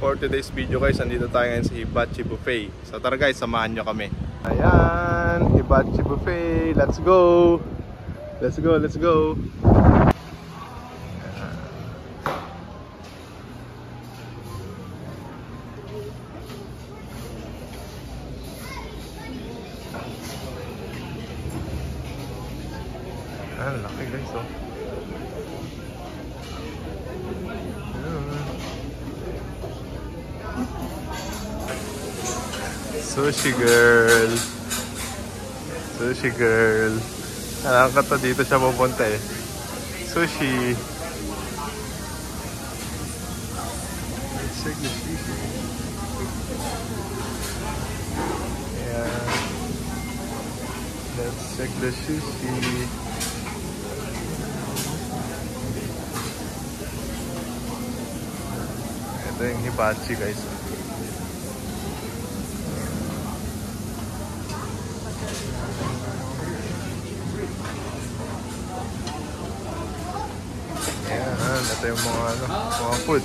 For today's video guys, andito tayo ngayon sa Hibachi Buffet. So tara guys, samahan nyo kami. Ayan, Hibachi Buffet. Let's go! Let's go, let's go! Ayan, laki guys oh. Sushi girl. Sushi girl. Alam ka to, dito siya pupunta eh. Sushi. Let's check the sushi. Yeah. Let's check the sushi. Ito yung hibachi guys. Ito yung mga food.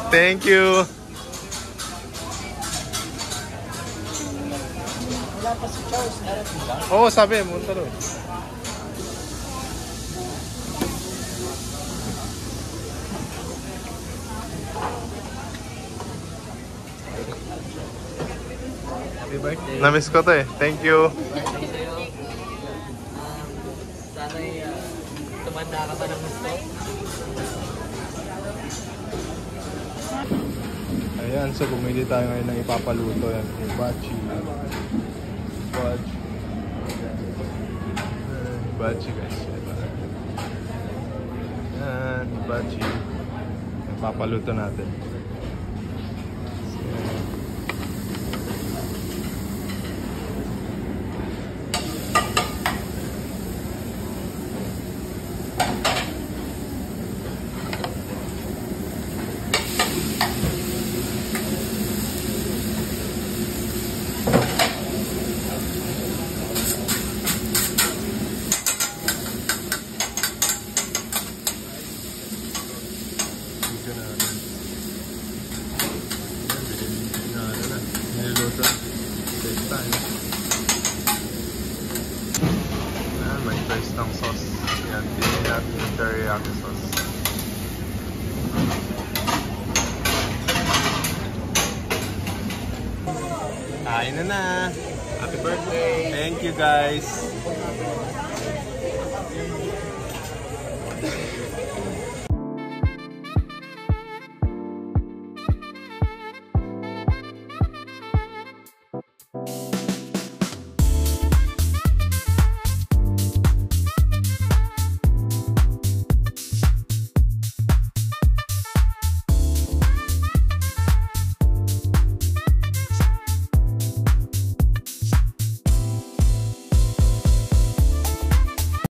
Thank you. Wala pa si Charles, narating ba? Oo, sabi, munta doon. Happy birthday. Na-miss ko to eh. Thank you. Sana'y tumanda ka pa ng gusto. Ayan, so bumili tayo ngayon ng ipapaluto yan. Hibachi. Hibachi. Hibachi guys. Ayan, hibachi. Ipapaluto natin. May taste ng sauce. Yan, pili natin yung teriyaki sauce. Kain na na! Happy birthday! Thank you guys!